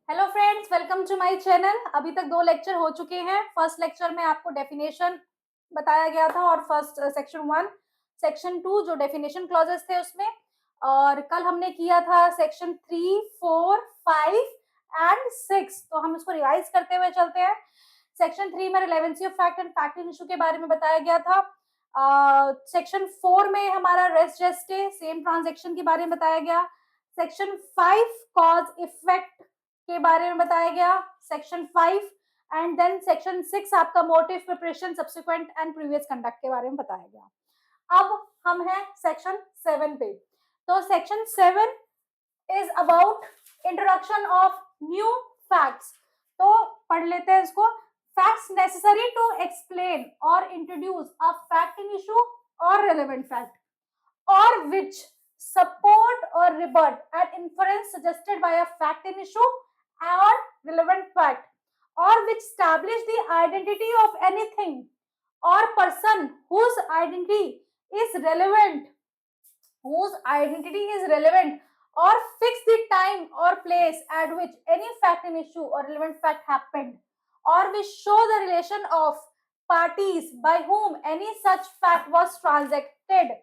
Hello friends, welcome to my channel. अभी तक 2 lecture हो चुके हैं। फर्स्ट लेक्चर में आपको डेफिनेशन बताया गया था और फर्स्ट सेक्शन 1, सेक्शन 2 जो डेफिनेशन क्लॉजेस थे उसमें, और कल हमने किया था सेक्शन 3, 4, 5 एंड 6। तो हम इसको रिवाइज करते हुए चलते हैं। सेक्शन 3 में relevancy of fact and fact in issue के बारे में बताया गया था। सेक्शन 4 में हमारा रेस्ट जेस्टे सेम ट्रांजेक्शन के बारे में बताया गया। सेक्शन 5 कॉज इफेक्ट के बारे में बताया गया, सेक्शन 5, एंड देन सेक्शन 6 आपका motive, preparation, subsequent and previous conduct के बारे में बताया गया। अब हम हैं सेक्शन 7 पे। तो section 7 is about introduction of new facts. तो पढ़ लेते हैं इसको। Facts necessary to explain or introduce a fact in issue or relevant fact, or which support or rebut an inference suggested by a fact in issue or relevant fact, or which establish the identity of anything or person whose identity is relevant, or fix the time or place at which any fact in issue or relevant fact happened, or which show the relation of parties by whom any such fact was transacted.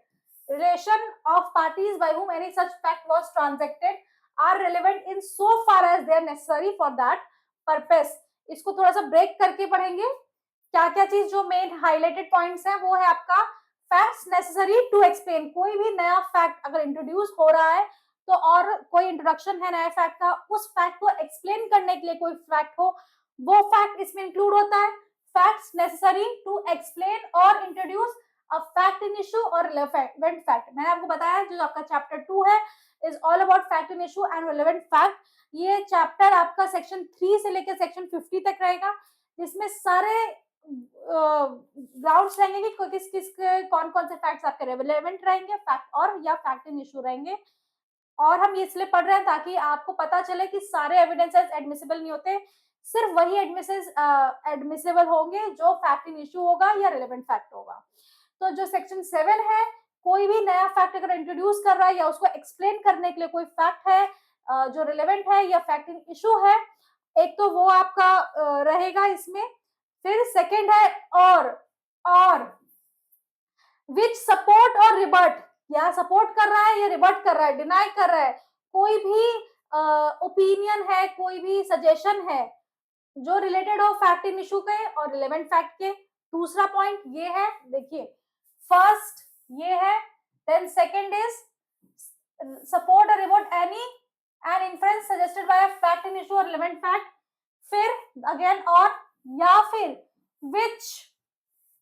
Relation of parties by whom any such fact was transacted are relevant in so far as they are necessary for that purpose. इसको थोड़ा सा break करके पढ़ेंगे। क्या क्या चीज जो main highlighted points हैं वो है आपका फैक्ट्स नेसेसरी टू एक्सप्लेन। कोई भी नया फैक्ट अगर इंट्रोड्यूस हो रहा है तो, और कोई इंट्रोडक्शन है नए फैक्ट का, उस फैक्ट को एक्सप्लेन करने के लिए कोई फैक्ट हो, वो फैक्ट इसमें इंक्लूड होता है। Facts necessary to explain or introduce a fact in issue or relevant fact. मैंने आपको बताया जो आपका चैप्टर 2 है is all about fact in issue and relevant fact. ये चैप्टर आपका सेक्शन 3 से लेकर सेक्शन 50 तक रहेगा, जिसमें सारे ग्राउंड्स रहेंगे कि किस किस कौन कौन से फैक्ट्स आपके रेलेवेंट रहेंगे, फैक्ट और या फैक्ट इन इशू रहेंगे। और हम ये इसलिए पढ़ रहे हैं ताकि आपको पता चले कि सारे एविडेंसेस एडमिसिबल नहीं होते, सिर्फ वही एडमिसिबल होंगे जो फैक्ट इन इशू होगा या रिलेवेंट फैक्ट होगा। तो जो सेक्शन 7 है, कोई भी नया फैक्ट अगर इंट्रोड्यूस कर रहा है या उसको एक्सप्लेन करने के लिए कोई फैक्ट है जो रिलेवेंट है या फैक्ट इन इशू है, एक तो वो आपका रहेगा इसमें। फिर सेकंड है और विच सपोर्ट और रिबट, या सपोर्ट कर रहा है या रिबट कर रहा है, डिनाई कर रहा है कोई भी ओपिनियन है, कोई भी सजेशन है जो रिलेटेड हो फैक्ट इन इशू के और रिलेवेंट फैक्ट के। दूसरा पॉइंट ये है, देखिए फर्स्ट ये है, then second is support or rebut any an inference suggested by a fact in issue or relevant fact. फिर अगेन और, या फिर which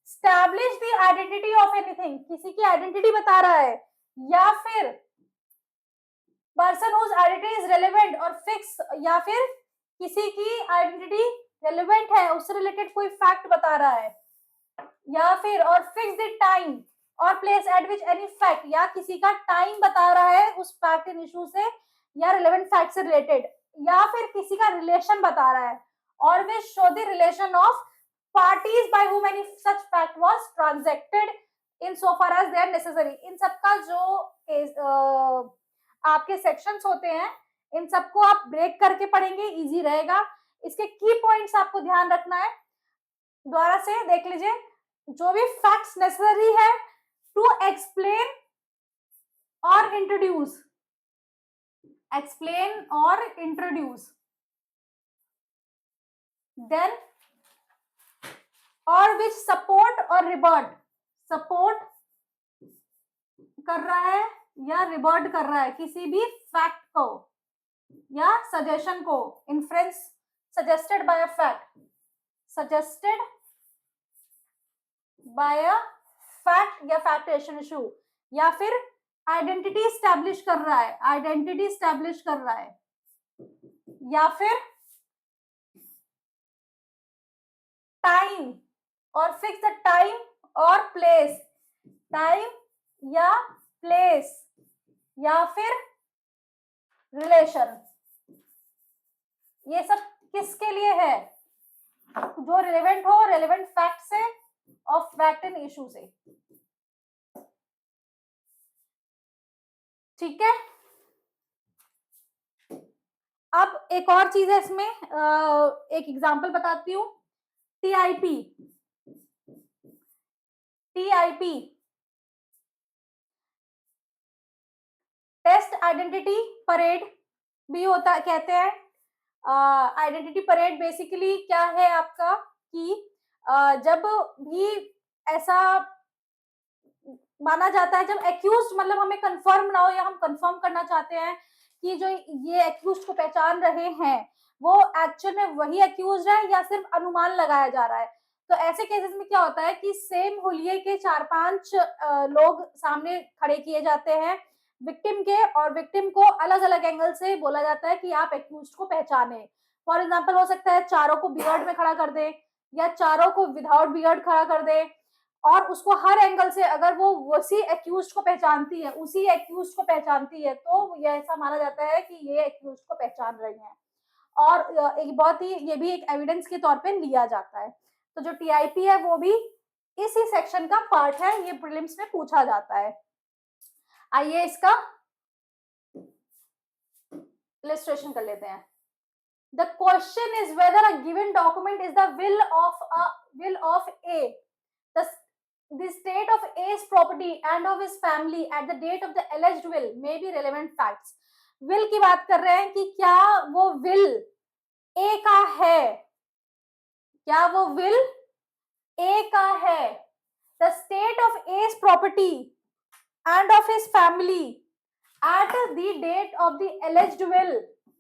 establish the identity of anything, किसी की आइडेंटिटी बता रहा है, या फिर person whose identity is relevant or fix, या फिर किसी की आइडेंटिटी रेलेवेंट है उससे रिलेटेड कोई फैक्ट बता रहा है, या फिर और फिक्स द टाइम और place at which any fact, या किसी का टाइम बता रहा है उस फैक्ट इन इशू से या रिलेवेंट फैक्ट से रिलेटेड, या फिर किसी का रिलेशन बता रहा है, और वे show the relation of parties by whom any such fact was transacted in so far as they are necessary। इन सबका जो आपके सेक्शंस होते हैं, इन सबको आप ब्रेक करके पढ़ेंगे, इजी रहेगा। इसके की पॉइंट्स आपको ध्यान रखना है, दोबारा से देख लीजिए। जो भी फैक्ट्स नेसेसरी है to explain or introduce, explain or introduce, then और विच सपोर्ट और रिबर्ट, सपोर्ट कर रहा है या रिबर्ट कर रहा है किसी भी फैक्ट को या सजेशन को, inference suggested by a fact, suggested by a fact या फैक्ट इशू, या फिर आइडेंटिटी स्टैब्लिश कर रहा है, आइडेंटिटी स्टैब्लिश कर रहा है, या फिर टाइम और फिक्स द टाइम और प्लेस, टाइम या प्लेस, या फिर रिलेशन। ये सब किसके लिए है? जो रिलेवेंट हो रिलेवेंट फैक्ट से और फैक्ट इन इशू से। ठीक है, अब एक और चीज है इसमें, एक एग्जांपल बताती हूँ। TIP, TIP test identity parade भी होता कहते हैं। आइडेंटिटी परेड बेसिकली क्या है आपका कि जब भी ऐसा माना जाता है, जब एक्यूज मतलब हमें कंफर्म ना हो या हम कंफर्म करना चाहते हैं कि जो ये एक्यूज को पहचान रहे हैं वो एक्चुअल में वही एक्यूज है या सिर्फ अनुमान लगाया जा रहा है। तो ऐसे केसेस में क्या होता है कि सेम हुलिये के 4-5 लोग सामने खड़े किए जाते हैं विक्टिम के, और विक्टिम को अलग अलग एंगल से बोला जाता है कि आप एक्यूज को पहचाने। फॉर एग्जाम्पल हो सकता है चारों को बियर्ड में खड़ा कर दे या चारों को विदाउट बियर्ड खड़ा कर दे, और उसको हर एंगल से अगर वो उसी एक्यूज को पहचानती है, उसी एक्यूज को पहचानती है, तो ये ऐसा माना जाता है कि ये एक्यूज को पहचान रही है। और एक बहुत ही ये भी एक एविडेंस के तौर पे लिया जाता है। तो जो टीआईपी है वो भी इसी सेक्शन का पार्ट है, ये प्रीलिम्स में पूछा जाता है। आइए इसका इलस्ट्रेशन कर लेते हैं। The question is whether a given document is the will of A. The, the state of A's property and of his family at the date of the alleged will may be relevant facts. Will की बात कर रहे हैं कि क्या वो will A का है, क्या वो will A का है। The state of A's property and of his family at the date of the alleged will,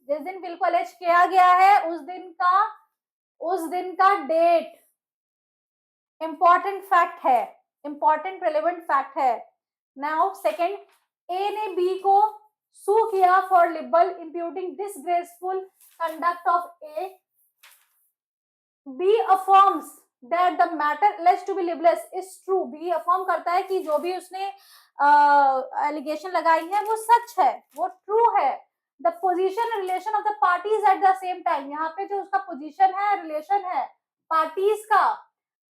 जिस दिन विल को अलेज किया गया है उस दिन का डेट इंपॉर्टेंट फैक्ट है, इंपॉर्टेंट रिलेवेंट फैक्ट है। नाउ सेकंड, ए ने बी को सू किया for libel imputing disgraceful conduct of A. B affirms that the matter alleged to be libelous is true. B affirm करता है कि जो भी उसने एलिगेशन लगाई है वो सच है, वो ट्रू है। The position and relation of the parties at the same time, यहाँ पे जो उसका पोजीशन है, रिलेशन है पार्टीज का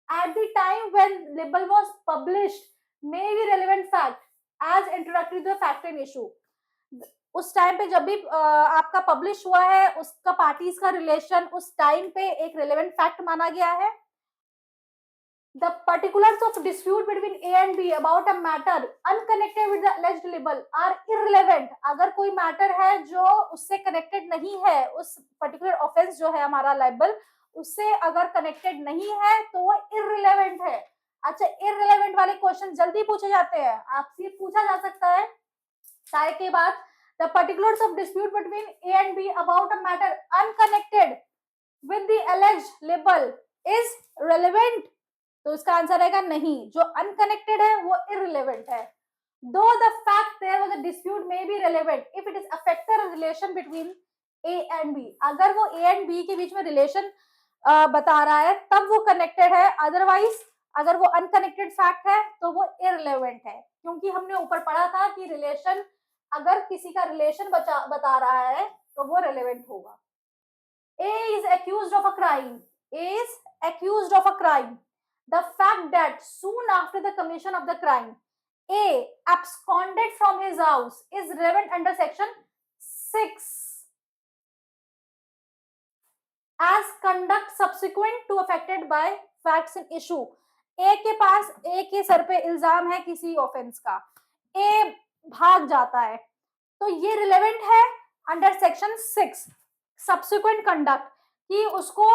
at the time when libel was published may be relevant fact as introductory to the fact and issue. उस time पे जब भी आपका पब्लिश हुआ है उसका पार्टीज का रिलेशन उस टाइम पे एक रिलेवेंट फैक्ट माना गया है। The particulars of dispute between A and B about a matter unconnected with the alleged libel are irrelevant. अगर कोई मैटर है जो उससे कनेक्टेड नहीं है, उस पर्टिकुलर ऑफेंस जो है हमारा लाइबल उससे अगर कनेक्टेड नहीं है तो वो इररिलेवेंट है। अच्छा, इररिलेवेंट वाले क्वेश्चन जल्दी पूछे जाते हैं, आपसे पूछा जा सकता है सारे के बाद। The particulars of dispute between A and B about a matter unconnected with the alleged libel is relevant. तो इसका आंसर रहेगा नहीं, जो अनकनेक्टेड है वो इररिलेवेंट है। Though the fact there was a dispute may be relevant if it is affect the relation between A and B. अगर वो A and B के बीच में रिलेशन बता रहा है तब वो कनेक्टेड है, अदरवाइज अगर वो अनकनेक्टेड फैक्ट है तो वो इररिलेवेंट है, क्योंकि हमने ऊपर पढ़ा था कि रिलेशन, अगर किसी का रिलेशन बता रहा है तो वो रिलेवेंट होगा। A is accused of a crime. A is accused of a crime. The fact that soon after the commission of the crime, A absconded from his house is relevant under section 6 as conduct subsequent to affected by facts in issue. A के पास A के sir पे इल्जाम है किसी offence का, A भाग जाता है, तो ये रिलेवेंट है अंडर सेक्शन 6 सब्सिक्वेंट कंडक्ट, कि उसको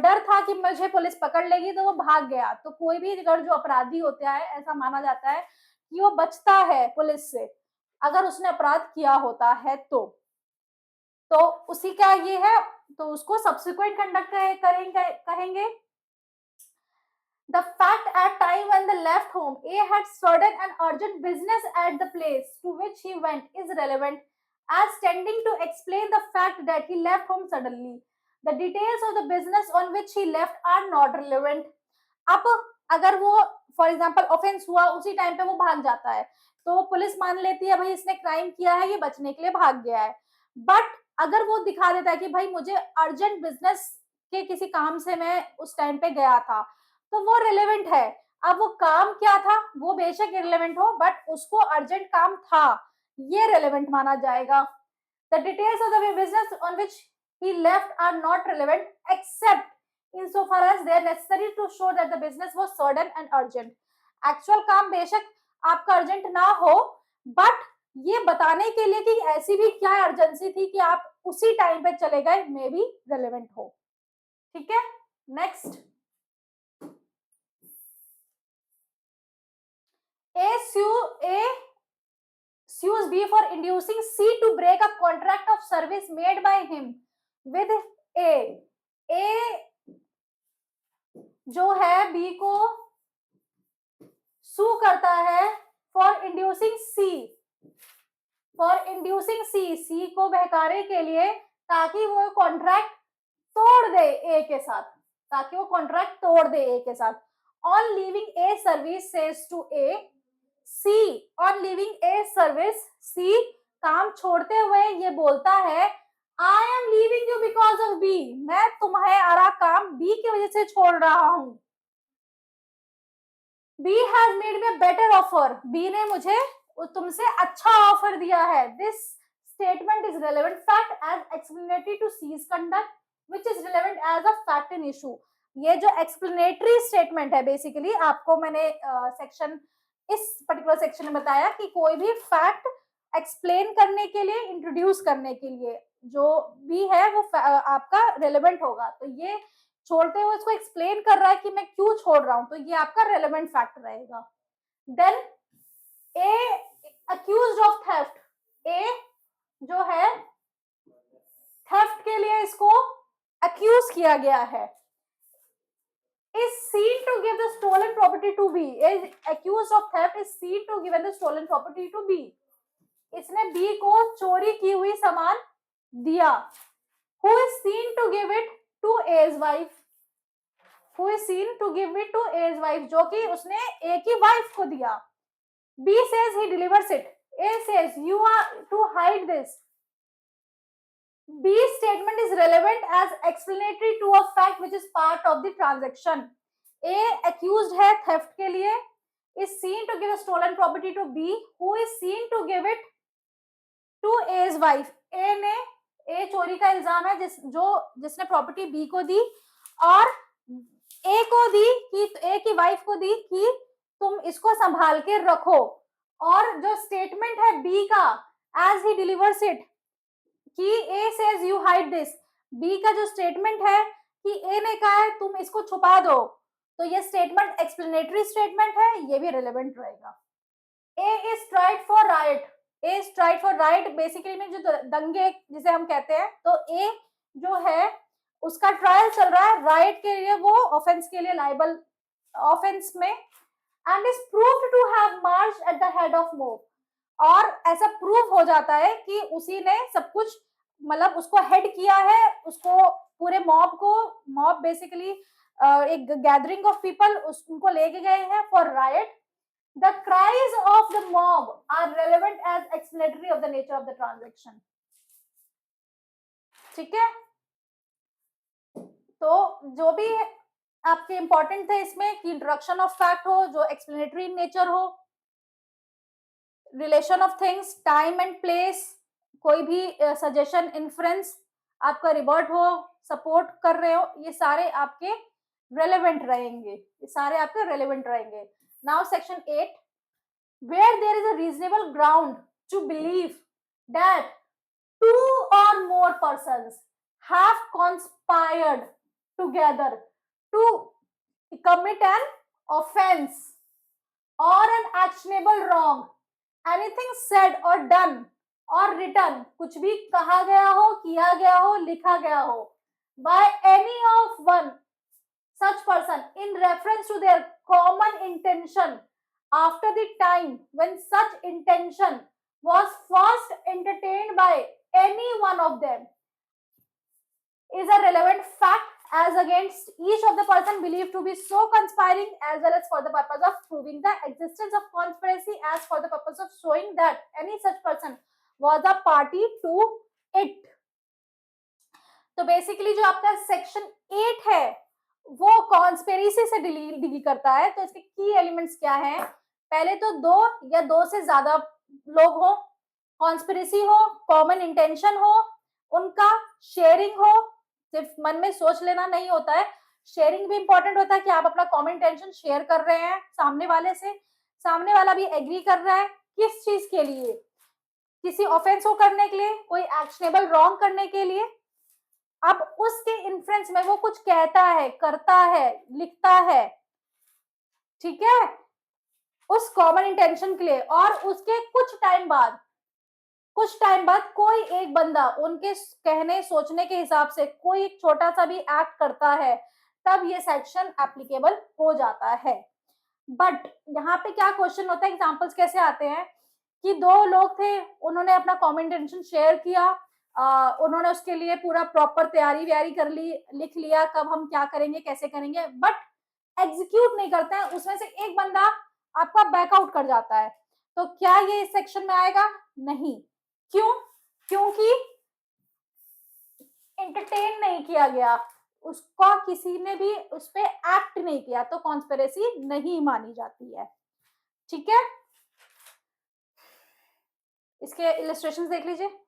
डर था कि मुझे पुलिस पकड़ लेगी तो वो भाग गया। तो कोई भी अगर जो अपराधी होता है ऐसा माना जाता है कि वो बचता है पुलिस से अगर उसने अपराध किया होता है तो उसी का ये है, तो उसको सब्सिक्वेंट कंडक्ट कहेंगे। The fact at time when they left home, A had sudden and urgent business at the place to which he went is relevant as tending to explain the fact that he left home suddenly. The details of the business on which he left are not relevant. अब अगर वो for example offence हुआ उसी time पे वो भाग जाता है तो पुलिस मान लेती है भाई इसने क्राइम किया है, ये बचने के लिए भाग गया है। बट अगर वो दिखा देता है कि भाई मुझे अर्जेंट बिजनेस के किसी काम से मैं उस टाइम पे गया था, तो वो रिलेवेंट है। अब वो काम क्या था वो बेशक इररिलेवेंट हो, बट उसको अर्जेंट काम था, ये रिलेवेंट माना जाएगा। The details of the business on which he left are not relevant except insofar as they are necessary to show that the business was sudden and urgent. Actual काम बेशक आपका urgent ना हो, बट ये बताने के लिए कि ऐसी भी क्या अर्जेंसी थी कि आप उसी टाइम पे चले गए, मे बी रेलेवेंट हो. ठीक है, next. A sues B for inducing C to break a contract of service made by him with A. A जो है B को सू करता है फॉर इंड्यूसिंग C को बहकाने के लिए, ताकि वो कॉन्ट्रैक्ट तोड़ दे ए के साथ, on leaving A service says to A, on leaving A service C काम छोड़ते हुए ये बोलता है, I am leaving you because of B, मैं तुम्हारा काम बी की वजह से छोड़ रहा हूं. B has made me better offer, B ने मुझे तुमसे अच्छा ऑफर दिया है. This statement is relevant fact as explanatory to C's conduct which is relevant as a fact in issue. ये जो एक्सप्लेनेटरी स्टेटमेंट है, बेसिकली आपको मैंने सेक्शन इस पर्टिकुलर सेक्शन में बताया कि कोई भी फैक्ट एक्सप्लेन करने के लिए, इंट्रोड्यूस करने के लिए जो भी है वो आपका रेलेवेंट होगा. तो ये छोड़ते हुए इसको एक्सप्लेन कर रहा है कि मैं क्यों छोड़ रहा हूं, तो ये आपका रेलेवेंट फैक्ट रहेगा. Then A accused of theft, A जो है थेफ्ट के लिए इसको अक्यूज किया गया है, is seen to give the stolen property to B. Is accused of theft is seen to give the stolen property to B. इसने B को चोरी की हुई सामान दिया. Who is seen to give it to A's wife? Who is seen to give it to A's wife? जो कि उसने A की वाइफ को दिया. B says he delivers it. A says you are to hide this. B's statement is relevant as explanatory to a fact which is part of the transaction. A accused है theft के लिए, is seen to give a stolen property to B, who is seen to give it to A's wife. A चोरी का इल्जाम है जिसने property B को दी और A को दी कि A की वाइफ को दी कि तुम इसको संभाल के रखो. और जो स्टेटमेंट है B का as he delivers it कि A says you hide this, B का जो स्टेटमेंट है कि A ने कहा है तुम इसको छुपा दो, तो ये स्टेटमेंट एक्सप्लेनेटरी स्टेटमेंट है, ये भी रेलेवेंट रहेगा. A is tried for riot. A is tried for riot basically में जो दंगे जिसे हम कहते हैं, तो A जो है उसका ट्रायल चल रहा है राइट के लिए, वो ऑफेंस के लिए लाइबल ऑफेंस में, and is proved to have marched at the head of mob. और ऐसा प्रूव हो जाता है कि उसी ने सब कुछ, मतलब उसको हेड किया है, उसको पूरे मॉब बेसिकली एक गैदरिंग ऑफ पीपल उनको लेके गए हैं for right. The cries of the mob are relevant as explanatory of the nature of the transaction. ठीक है, तो जो भी आपके इंपॉर्टेंट थे इसमें कि इंट्रोडक्शन ऑफ फैक्ट हो, जो एक्सप्लेनेटरी नेचर हो, relation of things, time and place, कोई भी सजेशन, इन्फ्रेंस आपका रिवर्ट हो, सपोर्ट कर रहे हो, ये सारे आपके रेलेवेंट रहेंगे. Now section 8, where there is a reasonable ground to believe that 2 or more persons have conspired together to commit an offense or an actionable wrong, anything said or done or written, कुछ भी कहा गया हो, किया गया हो, लिखा गया हो, by any of one such person in reference to their common intention after the time when such intention was first entertained by any one of them is a relevant fact as against each of the person believed to be so conspiring, as well as for the purpose of proving the existence of conspiracy, as for the purpose of showing that any such person was a party to it. तो basically जो आपका section 8 है वो conspiracy से deal करता है. तो इसके की एलिमेंट्स क्या हैं? पहले तो 2 या 2 से ज्यादा लोग हों, कॉन्स्पिरेसी हो, कॉमन इंटेंशन हो, उनका शेयरिंग हो, सिर्फ मन में सोच लेना नहीं होता है, शेयरिंग भी इंपॉर्टेंट होता है कि आप अपना कॉमन इंटेंशन शेयर कर रहे हैं सामने वाले से, सामने वाला भी एग्री कर रहा है, किस चीज के लिए, किसी ऑफेंस को करने के लिए, कोई एक्शनेबल रॉन्ग करने के लिए। अब उसके इन्फ्लुएंस में वो कुछ कहता है, करता है, लिखता है, ठीक है, उस कॉमन इंटेंशन के लिए, और उसके कुछ टाइम बाद कोई एक बंदा उनके कहने सोचने के हिसाब से कोई एक छोटा सा भी एक्ट करता है, तब ये सेक्शन एप्लीकेबल हो जाता है। बट यहाँ पे क्या क्वेश्चन होता है, एग्जांपल्स कैसे आते हैं कि दो लोग थे, उन्होंने अपना कॉमन इंटेंशन शेयर किया, उन्होंने उसके लिए पूरा प्रॉपर तैयारी व्यारी कर ली, लिख लिया कब हम क्या करेंगे कैसे करेंगे, बट एग्जीक्यूट नहीं करते हैं, उसमें से एक बंदा आपका बैकआउट कर जाता है, तो क्या ये इस सेक्शन में आएगा? नहीं। क्यों? क्योंकि एंटरटेन नहीं किया गया, उसका किसी ने भी उस पर एक्ट नहीं किया, तो कॉन्स्पिरेसी नहीं मानी जाती है। ठीक है, इसके इलस्ट्रेशंस देख लीजिए।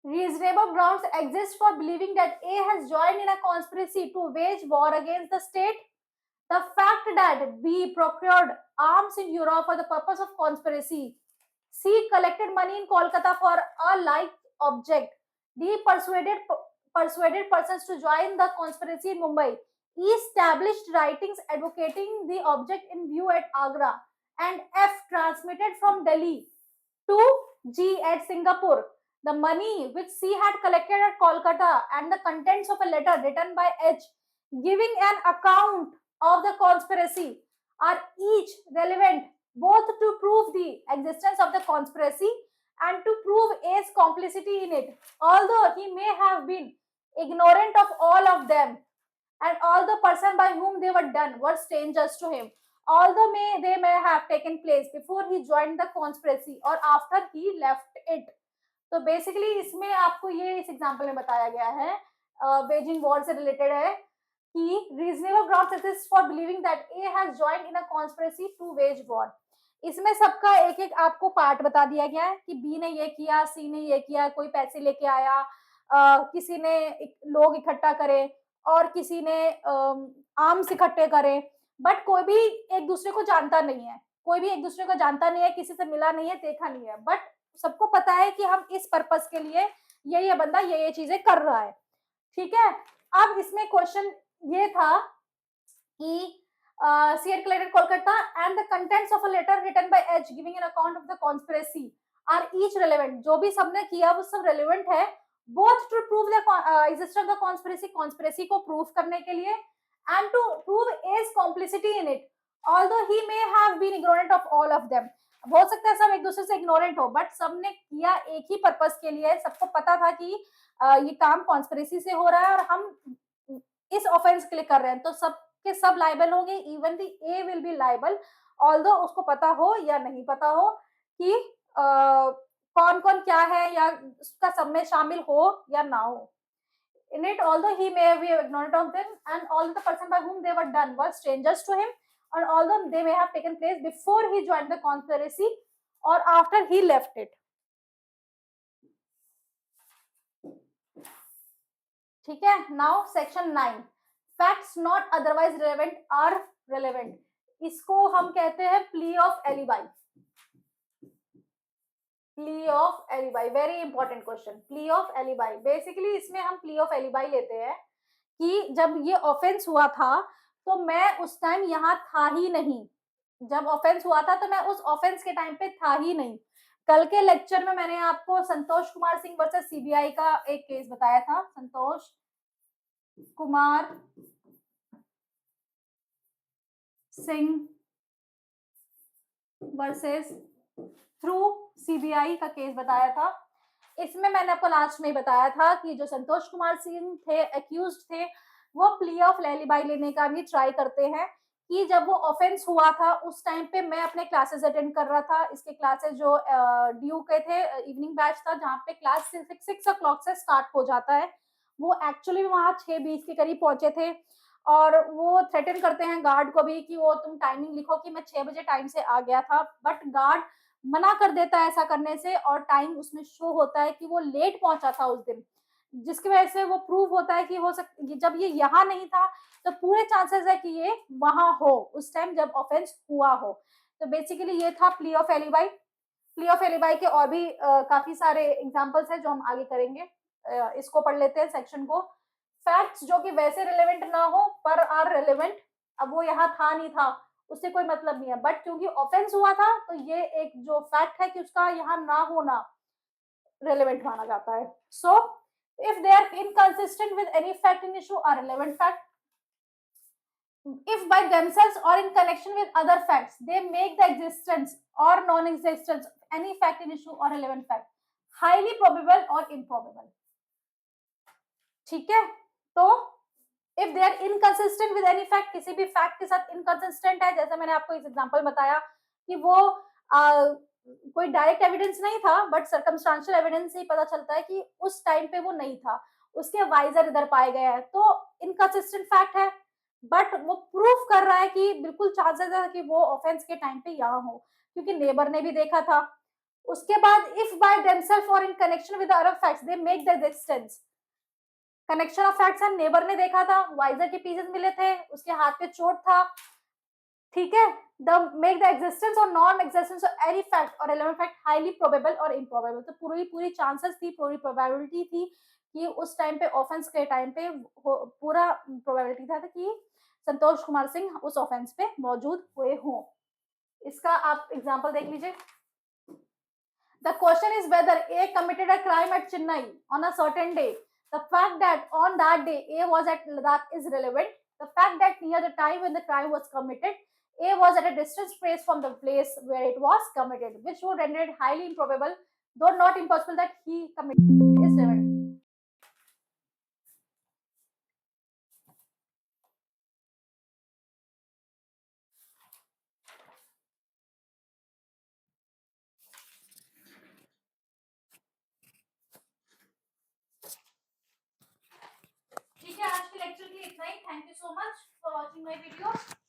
Reasonable grounds exist for believing that A has joined in a conspiracy to wage war against the state. The fact that B procured arms in Europe for the purpose of conspiracy, C collected money in Kolkata for a like object, D persuaded persons to join the conspiracy in Mumbai, E established writings advocating the object in view at Agra, and F transmitted from Delhi to G at Singapore. The money which C had collected at Kolkata and the contents of a letter written by H giving an account of the conspiracy are each relevant both to prove the existence of the conspiracy and to prove A's complicity in it, although he may have been ignorant of all of them, and all the person by whom they were done were strangers to him, although they may have taken place before he joined the conspiracy or after he left it. तो basically इसमें आपको ये इस example में बताया गया है, waging war से रिलेटेड है कि reasonable grounds exist for believing that A has joined in a conspiracy to wage war. इसमें सबका एक एक आपको पार्ट बता दिया गया है कि बी ने ये किया, सी ने ये किया, कोई पैसे लेके आया, किसी ने लोग इकट्ठा करे और किसी ने आर्म्स इकट्ठे करे, बट कोई भी एक दूसरे को जानता नहीं है, कोई भी एक दूसरे को जानता नहीं है, किसी से मिला नहीं है, देखा नहीं है, बट सबको पता है कि हम इस पर्पस के लिए ये बंदा ये चीजें कर रहा है। ठीक है, अब इसमें क्वेश्चन ये था कि C had collected Kolkata and the contents of a letter written by H giving an account of the conspiracy are each relevant. जो भी सबने किया वो सब relevant है, both to prove the existence of the conspiracy को prove करने के लिए and to prove A's complicity in it, although he may have been ignorant of all of them. हो सकता है सब एक दूसरे से इग्नोरेंट हो, बट सबने किया एक ही पर्पस के लिए, सबको पता था कि ये काम कॉन्स्पिरेसी से हो रहा है और हम इस ऑफेंस के लिए कर रहे हैं, तो सब के सब लाइबल होंगे, even the A will be liable, although उसको पता हो या नहीं पता हो कि कौन कौन क्या है या उसका सब में शामिल हो या ना हो। In it, although he may be ignorant of them, and all the person by whom they were done were strangers to him, and although they may have taken place before he joined the conspiracy or after he left it. ठीक है, now section 9, facts not otherwise relevant are relevant. इसको हम कहते हैं plea of alibi. Plea of alibi, very important question. Plea of alibi, basically इसमें हम plea of alibi लेते हैं कि जब ये ऑफेंस हुआ था तो मैं उस टाइम यहाँ था ही नहीं, जब ऑफेंस हुआ था तो मैं उस ऑफेंस के टाइम पे था ही नहीं। कल के लेक्चर में मैंने आपको संतोष कुमार सिंह वर्सेस सीबीआई का एक केस बताया था, Santosh Kumar Singh versus through CBI का केस बताया था। इसमें मैंने आपको लास्ट में बताया था कि जो संतोष कुमार सिंह थे, एक्यूज्ड थे, वो प्ली ऑफ एलिबाई लेने का भी ट्राई करते हैं कि जब वो ऑफेंस हुआ था उस टाइम पे मैं अपने क्लासेस अटेंड कर रहा था। इसके क्लासेस जो ड्यू के थे, इवनिंग बैच था जहाँ पे क्लास 6 o'clock से स्टार्ट हो जाता है, वो एक्चुअली वहाँ 6:20 के करीब पहुंचे थे और वो थ्रेटन करते हैं गार्ड को भी कि वो तुम टाइमिंग लिखो कि मैं 6 बजे टाइम से आ गया था, बट गार्ड मना कर देता है ऐसा करने से और टाइम उसमें शो होता है कि वो लेट पहुंचा था उस दिन, जिसकी वजह से वो प्रूव होता है कि हो सकता जब ये यहाँ नहीं था तो पूरे चांसेस है कि ये वहां हो उस टाइम जब ऑफेंस हुआ हो। तो बेसिकली ये था plea of alibi. Plea of alibi के और भी काफी सारे एग्जांपल्स हैं जो हम आगे करेंगे। इसको पढ़ लेते हैं सेक्शन को। फैक्ट्स जो कि वैसे रिलेवेंट ना हो पर आर रिलेवेंट, अब वो यहाँ था नहीं था उससे कोई मतलब नहीं है, बट क्योंकि ऑफेंस हुआ था तो ये एक जो फैक्ट है कि उसका यहाँ ना होना रेलेवेंट माना जाता है। सो if they are inconsistent with any fact in issue are relevant fact, if by themselves or in connection with other facts they make the existence or non-existence of any fact in issue or relevant fact highly probable or improbable। ठीक है, तो if they are inconsistent with any fact, किसी भी fact के साथ inconsistent है, जैसे मैंने आपको इस एग्जांपल बताया कि वो कोई डायरेक्ट एविडेंस नहीं था बट सर्कमस्टांशियल एविडेंस से ही पता चलता है कि उस टाइम पे वो नहीं था, उसके वाइजर इधर पाए गए हैं, तो इनकंसिस्टेंट फैक्ट है, बट वो प्रूफ कर रहा है कि बिल्कुल चांसेस है कि वो ऑफेंस के टाइम पे यहाँ हो क्योंकि नेबर ने भी देखा था। उसके बाद इफ बाय देमसेल्फ और in connection with other facts they make the distance, connection of facts है, नेबर ने देखा था, वाइजर के पीसेस मिले थे, उसके हाथ पे चोट था, ठीक है। द मेक द एग्जिस्टेंस और non existence of any fact और रिलेवेंट फैक्ट हाईली प्रोबेबल और इम्प्रोबेबल, तो पूरी पूरी चांसेस थी, पूरी प्रोबेबिलिटी थी कि उस टाइम पे ऑफेंस के टाइम पे पूरा प्रोबेबिलिटी था कि संतोष कुमार सिंह उस ऑफेंस पे मौजूद हुए हों। इसका आप एग्जांपल देख लीजिए। The question is whether A committed a crime at Chennai on a certain day. The fact that on that day A was at Ladakh is relevant. The fact that near the time when the crime was committed, A was at a distance place from the place where it was committed, which would render it highly improbable, though not impossible, that he committed is relevant. ठीक है, आज के lecture के लिए इतना ही। Thank you so much for watching my video.